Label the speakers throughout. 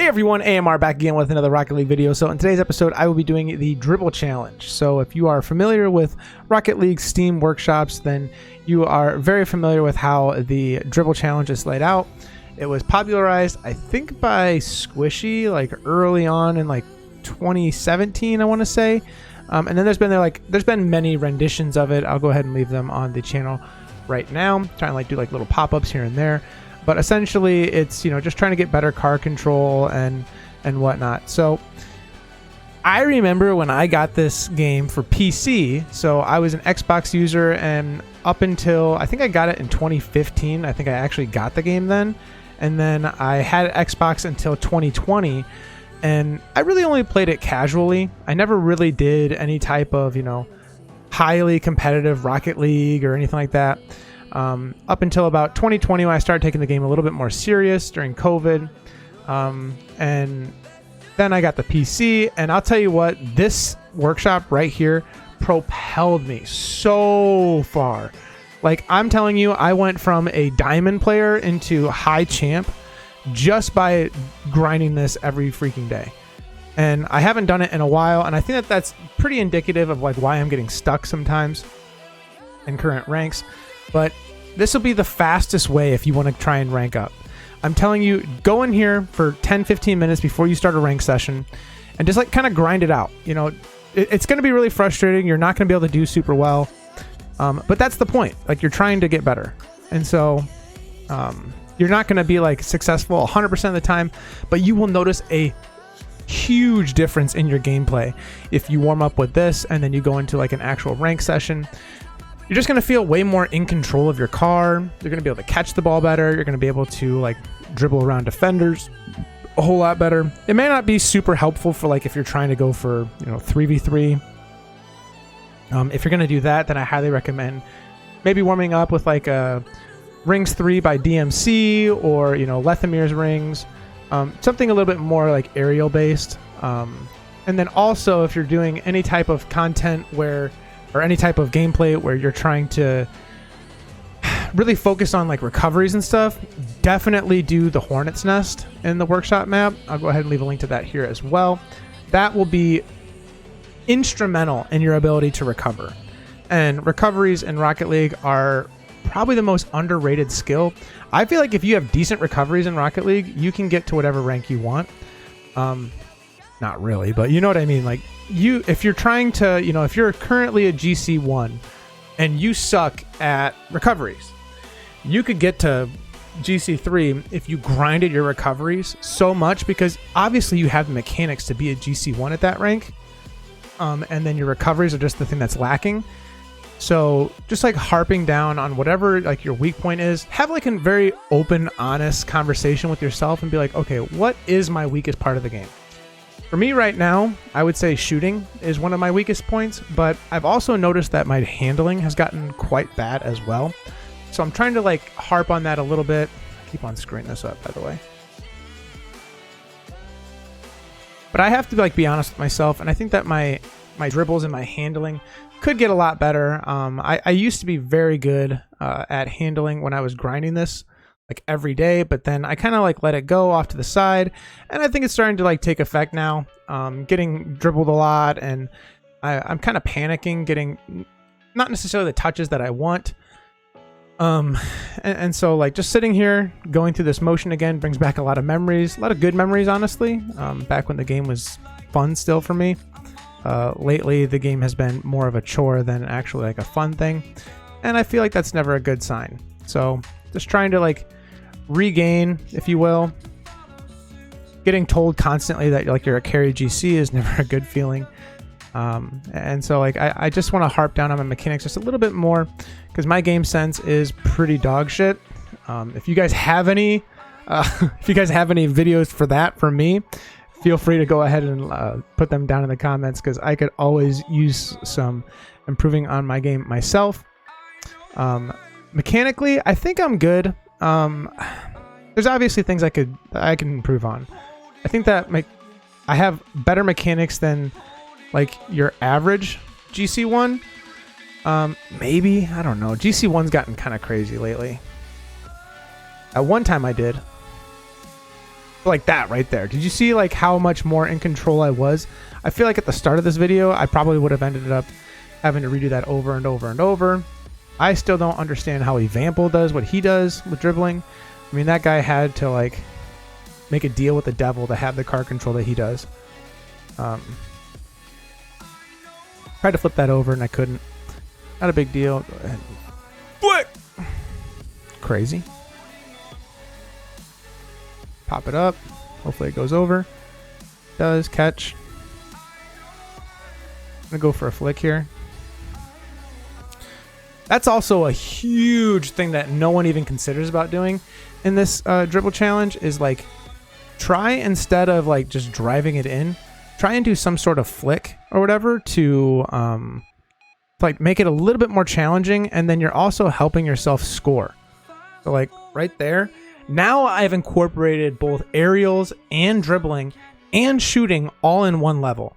Speaker 1: Hey everyone, AMR back again with another Rocket League video. So in today's episode, I will be doing the Dribble Challenge. So if you are familiar with Rocket League Steam workshops, then you are very familiar with how the Dribble Challenge is laid out. It was popularized, I think, by Squishy, like early on in like 2017, I want to say. And then there's been many renditions of it. I'll go ahead and leave them on the channel right now. I'm trying to do like little pop-ups here and there. But essentially, it's, just trying to get better car control and whatnot. So I remember when I got this game for PC. So I was an Xbox user, and up until I think I got it in 2015. I think I actually got the game then. And then I had Xbox until 2020. And I really only played it casually. I never really did any type of, highly competitive Rocket League or anything like that. Up until about 2020 when I started taking the game a little bit more serious during COVID. And then I got the PC, and I'll tell you what, this workshop right here propelled me so far. Like, I'm telling you, I went from a diamond player into high champ just by grinding this every freaking day. And I haven't done it in a while, and I think that that's pretty indicative of like why I'm getting stuck sometimes in current ranks. But this will be the fastest way if you want to try and rank up. I'm telling you, go in here for 10-15 minutes before you start a rank session and just kind of grind it out. It's going to be really frustrating. You're not going to be able to do super well. But that's the point. Like, you're trying to get better. And so you're not going to be successful 100% of the time, but you will notice a huge difference in your gameplay if you warm up with this and then you go into an actual rank session. You're just going to feel way more in control of your car. You're going to be able to catch the ball better. You're going to be able to dribble around defenders a whole lot better. It may not be super helpful for if you're trying to go for 3v3. If you're going to do that, then I highly recommend maybe warming up with a Rings 3 by DMC or Lethamir's Rings. Something a little bit more aerial based. And then also, if you're doing any type of content or any type of gameplay where you're trying to really focus on recoveries and stuff, definitely do the Hornet's Nest in the workshop map. I'll go ahead and leave a link to that here as well. That will be instrumental in your ability to recover. And recoveries in Rocket League are probably the most underrated skill. I feel like if you have decent recoveries in Rocket League, you can get to whatever rank you want. Not really, but you know what I mean. If you're trying to, if you're currently a GC1 and you suck at recoveries, you could get to GC3 if you grinded your recoveries so much, because obviously you have the mechanics to be a GC1 at that rank. And then your recoveries are just the thing that's lacking. So just harping down on whatever your weak point is, have a very open, honest conversation with yourself and be okay, what is my weakest part of the game? For me right now, I would say shooting is one of my weakest points, but I've also noticed that my handling has gotten quite bad as well. So I'm trying to harp on that a little bit. I keep on screwing this up, by the way. But I have to be honest with myself, and I think that my dribbles and my handling could get a lot better. I used to be very good at handling when I was grinding this every day, but then I kind of let it go off to the side, and I think it's starting to take effect now. Getting dribbled a lot, and I'm kind of panicking, getting not necessarily the touches that I want. And so just sitting here going through this motion again brings back a lot of memories, a lot of good memories, honestly. Back when the game was fun still for me. Lately the game has been more of a chore than actually a fun thing, and I feel like that's never a good sign. So just trying to regain, if you will. Getting told constantly that you're a carry GC is never a good feeling. And so I just want to harp down on my mechanics just a little bit more, because my game sense is pretty dog shit. If you guys have any videos for that from me, feel free to go ahead and put them down in the comments, because I could always use some improving on my game myself. Mechanically, I think I'm good. There's obviously things I can improve on. I think that I have better mechanics than your average GC1. Maybe, I don't know. GC1's gotten kind of crazy lately. At one time I did. like that right there. Did you see like how much more in control I was? I feel like at the start of this video, I probably would have ended up having to redo that over and over and over. I still don't understand how Evampel does what he does with dribbling. I mean, that guy had to like make a deal with the devil to have the card control that he does. Tried to flip that over and I couldn't. Not a big deal. Go ahead. Flick! Crazy. Pop it up. Hopefully it goes over. Does. Catch. I'm going to go for a flick here. That's also a huge thing that no one even considers about doing in this dribble challenge is like try instead of like just driving it in, try and do some sort of flick or whatever to like make it a little bit more challenging, and then you're also helping yourself score. So like right there, now I've incorporated both aerials and dribbling and shooting all in one level.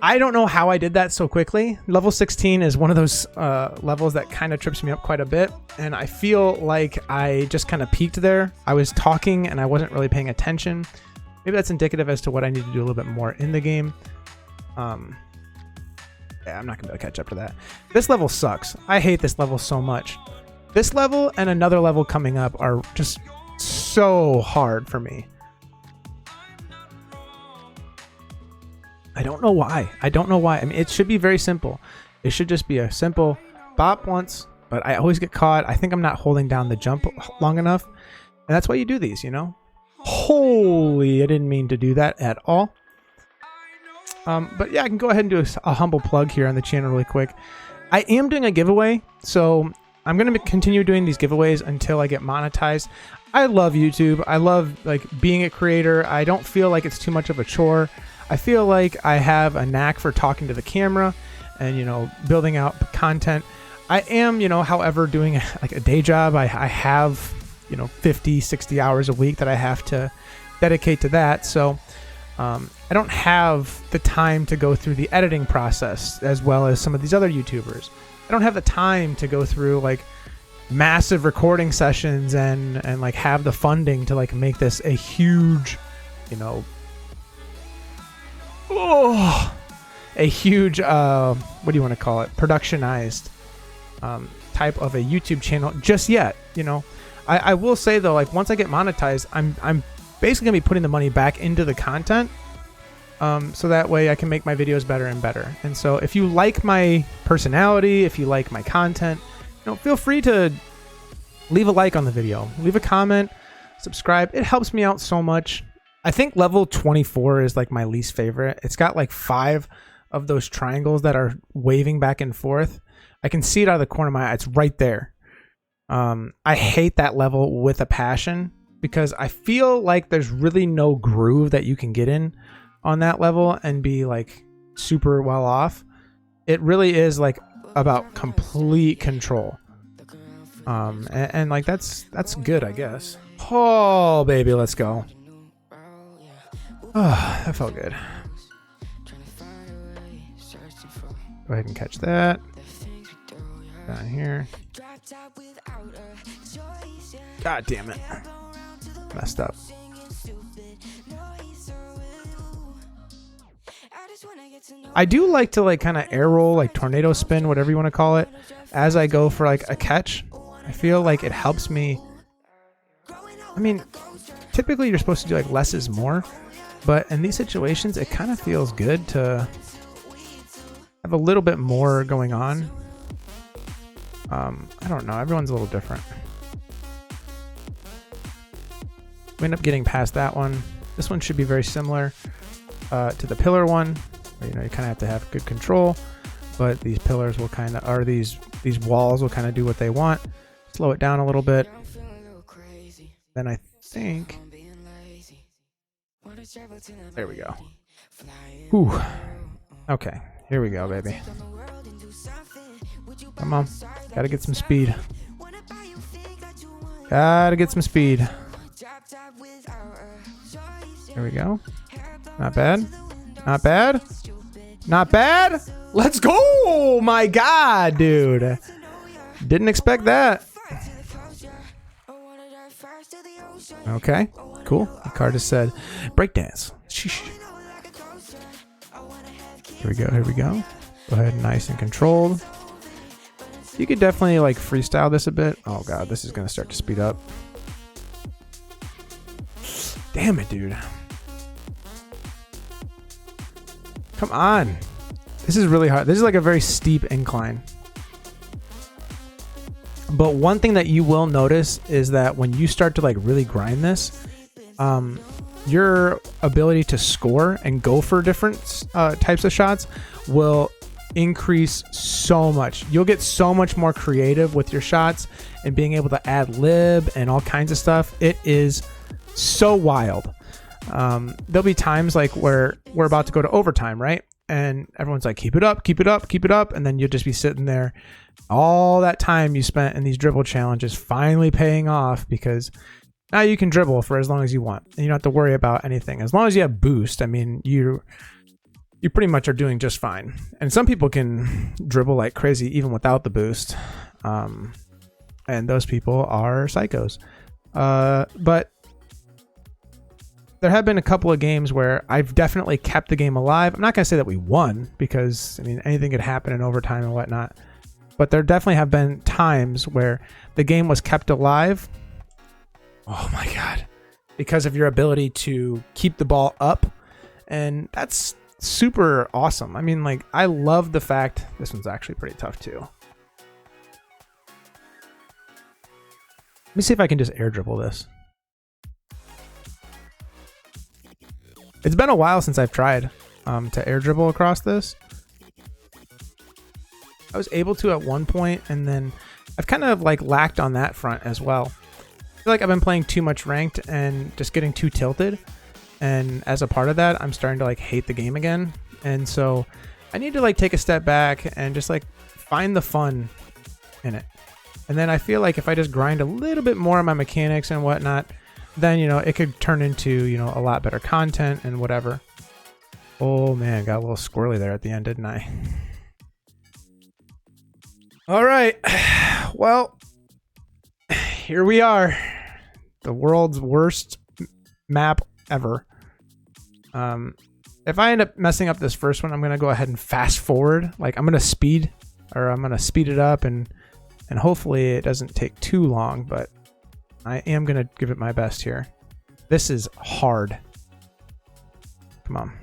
Speaker 1: I don't know how I did that so quickly. Level 16 is one of those levels that kind of trips me up quite a bit, and I feel like I just kind of peaked there. I was talking and I wasn't really paying attention. Maybe that's indicative as to what I need to do a little bit more in the game. Yeah, I'm not gonna be able to catch up to that. This level sucks. I hate this level so much. This level and another level coming up are just so hard for me. I don't know why. I don't know why. I mean, it should be very simple. It should just be a simple bop once, but I always get caught. I think I'm not holding down the jump long enough. And that's why you do these, you know? Holy, I didn't mean to do that at all. But yeah, I can go ahead and do a humble plug here on the channel really quick. I am doing a giveaway, so I'm going to continue doing these giveaways until I get monetized. I love YouTube. I love like being a creator. I don't feel like it's too much of a chore. I feel like I have a knack for talking to the camera and, you know, building out content. I am, you know, however, doing like a day job. I have, you know, 50, 60 hours a week that I have to dedicate to that. So I don't have the time to go through the editing process as well as some of these other YouTubers. I don't have the time to go through like massive recording sessions and like have the funding to like make this a huge, you know, a huge what do you want to call it, productionized type of a YouTube channel just yet. You know, I will say though, like once I get monetized, I'm basically gonna be putting the money back into the content, so that way I can make my videos better and better. And so if you like my personality, if you like my content, you know, feel free to leave a like on the video, leave a comment, subscribe. It helps me out so much. I think level 24 is like my least favorite. It's got like 5 of those triangles that are waving back and forth. I can see it out of the corner of my eye. It's right there. I hate that level with a passion because I feel like there's really no groove that you can get in on that level and be like super well off. It really is like about complete control. And like that's good, I guess. Oh baby, let's go. Oh, that felt good. Go ahead and catch that. Down here. God damn it. Messed up. I do like to like kind of air roll, like tornado spin, whatever you want to call it, as I go for like a catch. I feel like it helps me. I mean, typically you're supposed to do like less is more. But in these situations, it kind of feels good to have a little bit more going on. I don't know. Everyone's a little different. We end up getting past that one. This one should be very similar to the pillar one. Where, you know, you kind of have to have good control. But these pillars will kind of, or these walls will kind of do what they want. Slow it down a little bit. Then I think... There we go. Whew. Okay, here we go, baby. Come on. Gotta get some speed. Gotta get some speed. There we go. Not bad. Not bad. Not bad. Let's go. My God, dude. Didn't expect that. Okay, cool. The card has said breakdance. Sheesh. Here we go, here we go. Go ahead, nice and controlled. You could definitely like freestyle this a bit. Oh god, this is gonna start to speed up. Damn it, dude. Come on. This is really hard. This is like a very steep incline. But one thing that you will notice is that when you start to like really grind this, your ability to score and go for different types of shots will increase so much. You'll get so much more creative with your shots and being able to ad lib and all kinds of stuff. It is so wild. There'll be times like where we're about to go to overtime, right? And everyone's like, keep it up, keep it up, keep it up. And then you'll just be sitting there. All that time you spent in these dribble challenges finally paying off, because now you can dribble for as long as you want. And you don't have to worry about anything. As long as you have boost, I mean, you pretty much are doing just fine. And some people can dribble like crazy even without the boost. And those people are psychos. But there have been a couple of games where I've definitely kept the game alive. I'm not going to say that we won, because, I mean, anything could happen in overtime and whatnot. But there definitely have been times where the game was kept alive. Oh my God. Because of your ability to keep the ball up. And that's super awesome. I mean, like, I love the fact this one's actually pretty tough too. Let me see if I can just air dribble this. It's been a while since I've tried to air dribble across this. I was able to at one point, and then I've kind of like lacked on that front as well. I feel like I've been playing too much ranked and just getting too tilted. And as a part of that, I'm starting to like hate the game again. And so I need to like take a step back and just like find the fun in it. And then I feel like if I just grind a little bit more on my mechanics and whatnot, then, you know, it could turn into, you know, a lot better content and whatever. Oh man, got a little squirrely there at the end, didn't I? All right. Well, here we are. The world's worst map ever. If I end up messing up this first one, I'm going to go ahead and fast forward. Like, I'm going to speed it up, and hopefully it doesn't take too long, but I am going to give it my best here. This is hard. Come on.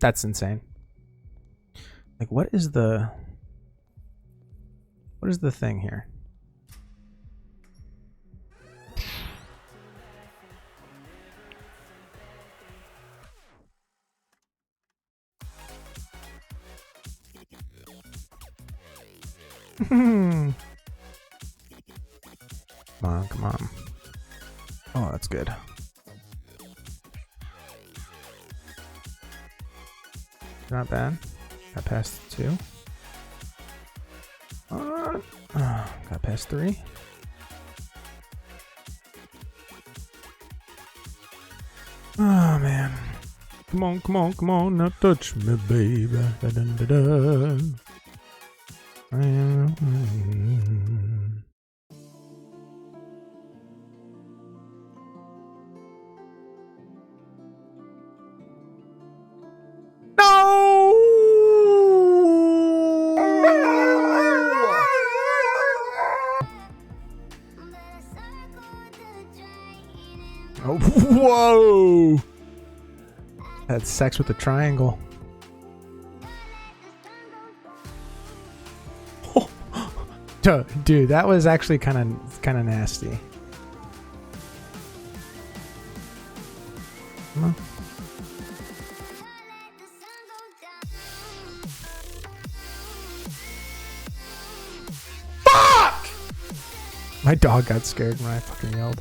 Speaker 1: That's insane. Like, what is the thing here? Come on, come on. Oh, that's good. Not bad. Got past 2. Got past 3. Oh man. Come on, come on, come on. Now touch me, baby. Da, da, da, da. Oh, whoa! Had sex with the triangle. Oh, dude, that was actually kind of nasty. Come on. Fuck! My dog got scared when I fucking yelled.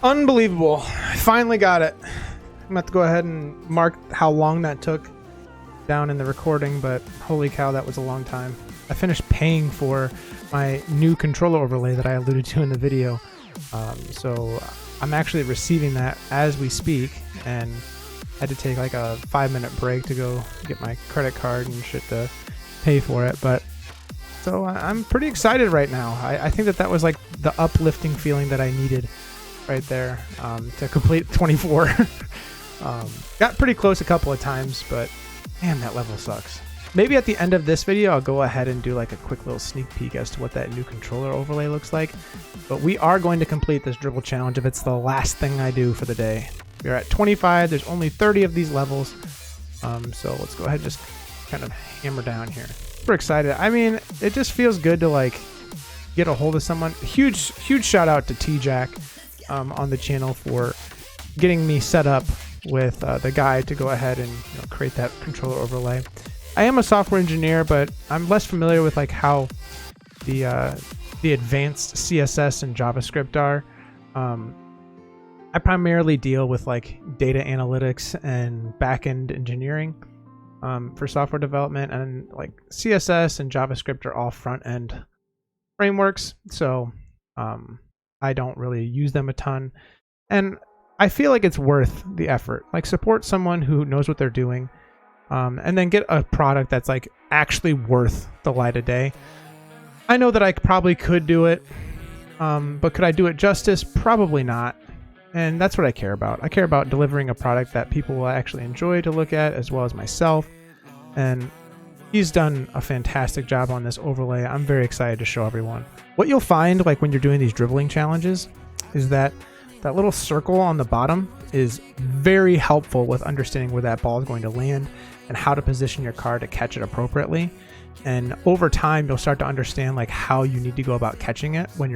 Speaker 1: Unbelievable. I finally got it. I'm gonna have to go ahead and mark how long that took down in the recording, but holy cow, that was a long time. I finished paying for my new controller overlay that I alluded to in the video. So I'm actually receiving that as we speak, and had to take like a 5-minute break to go get my credit card and shit to pay for it. But so I'm pretty excited right now. I think that was like the uplifting feeling that I needed right there to complete 24. Got pretty close a couple of times, but man, that level sucks. Maybe at the end of this video, I'll go ahead and do like a quick little sneak peek as to what that new controller overlay looks like. But we are going to complete this dribble challenge if it's the last thing I do for the day. We're at 25. There's only 30 of these levels. So let's go ahead and just kind of hammer down here. Super excited. I mean, it just feels good to like get a hold of someone. Huge shout out to T-Jack on the channel for getting me set up with the guy to go ahead and create that controller overlay. I am a software engineer, but I'm less familiar with like how the advanced CSS and JavaScript are. I primarily deal with like data analytics and backend engineering for software development, and like CSS and JavaScript are all front-end frameworks, so I don't really use them a ton, and I feel like it's worth the effort. Like, support someone who knows what they're doing, and then get a product that's like actually worth the light of day. I know that I probably could do it, but could I do it justice? Probably not. And that's what I care about. I care about delivering a product that people will actually enjoy to look at, as well as myself. And he's done a fantastic job on this overlay. I'm very excited to show everyone. What you'll find, like when you're doing these dribbling challenges, is that that little circle on the bottom is very helpful with understanding where that ball is going to land and how to position your car to catch it appropriately. And over time, you'll start to understand like how you need to go about catching it when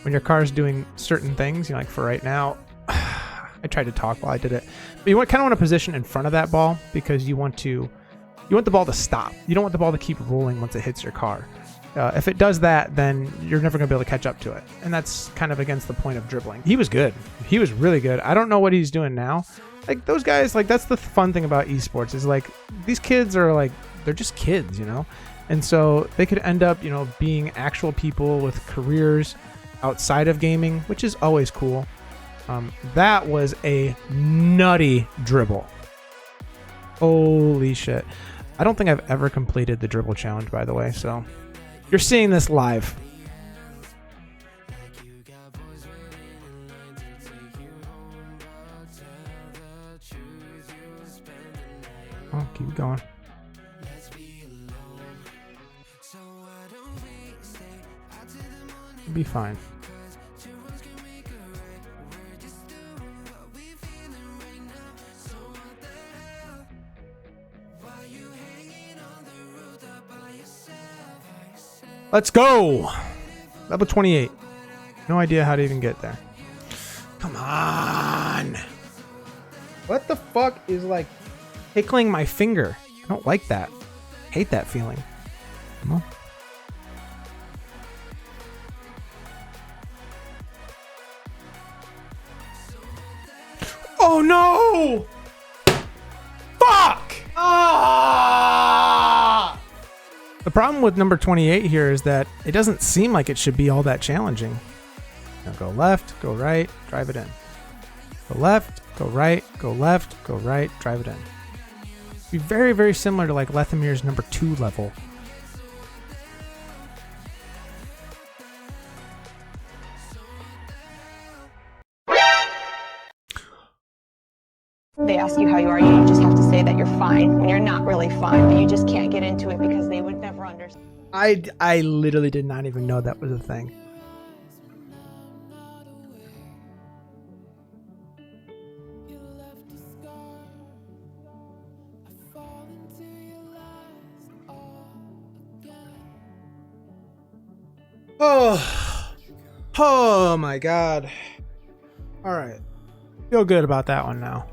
Speaker 1: when your car is doing certain things. Like for right now, I tried to talk while I did it, but you kind of want to position in front of that ball because you want the ball to stop. You don't want the ball to keep rolling once it hits your car. If it does that, then you're never going to be able to catch up to it. And that's kind of against the point of dribbling. He was good. He was really good. I don't know what he's doing now. Like those guys, like that's the fun thing about esports is like these kids are like, they're just kids, And so they could end up, being actual people with careers outside of gaming, which is always cool. That was a nutty dribble. Holy shit. I don't think I've ever completed the dribble challenge, by the way, so you're seeing this live. Oh, keep going. It'll be fine. Let's go! Level 28. No idea how to even get there. Come on! What the fuck is like tickling my finger? I don't like that. Hate that feeling. Come on. Oh no! Fuck! Ah! The problem with number 28 here is that it doesn't seem like it should be all that challenging. Now go left, go right, drive it in. Go left, go right, go left, go right, drive it in. Be very, very similar to like Lethamir's number 2 level.
Speaker 2: They ask you how you are, you just have to say that you're fine when you're not really fine, but you just can't get into it because they would never understand.
Speaker 1: I literally did not even know that was a thing. Oh my god. All right. Feel good about that one now.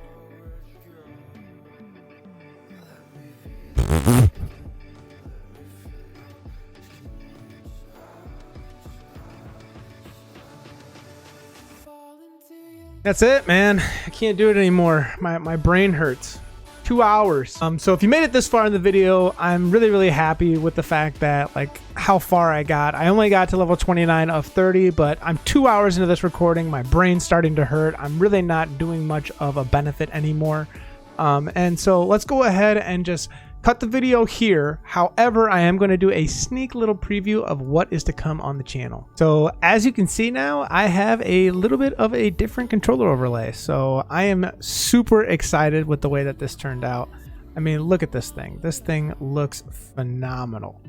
Speaker 1: That's it, man. I can't do it anymore. My brain hurts. 2 hours. So if you made it this far in the video, I'm really happy with the fact that like how far I got. I only got to level 29 of 30, but I'm 2 hours into this recording. My brain's starting to hurt. I'm really not doing much of a benefit anymore. And so let's go ahead and just cut the video here. However, I am going to do a sneak little preview of what is to come on the channel. So as you can see now, I have a little bit of a different controller overlay. So I am super excited with the way that this turned out. I mean, look at this thing. This thing looks phenomenal.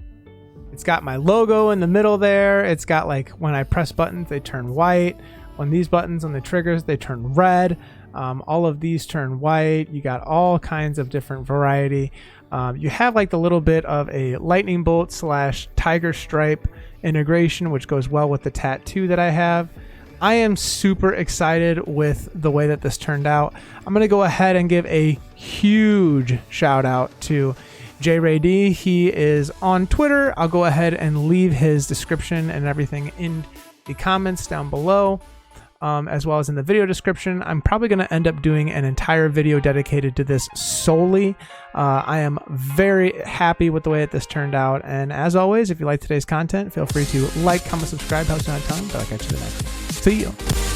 Speaker 1: It's got my logo in the middle there. It's got like when I press buttons, they turn white. When these buttons on the triggers, they turn red. All of these turn white. You got all kinds of different variety. You have like the little bit of a lightning bolt / tiger stripe integration, which goes well with the tattoo that I have. I am super excited with the way that this turned out. I'm going to go ahead and give a huge shout out to JRayD. He is on Twitter. I'll go ahead and leave his description and everything in the comments down below. As well as in the video description. I'm probably going to end up doing an entire video dedicated to this solely. I am very happy with the way that this turned out. And as always, if you like today's content, feel free to like, comment, subscribe, helps me out a ton. But I'll catch you in the next one. See you.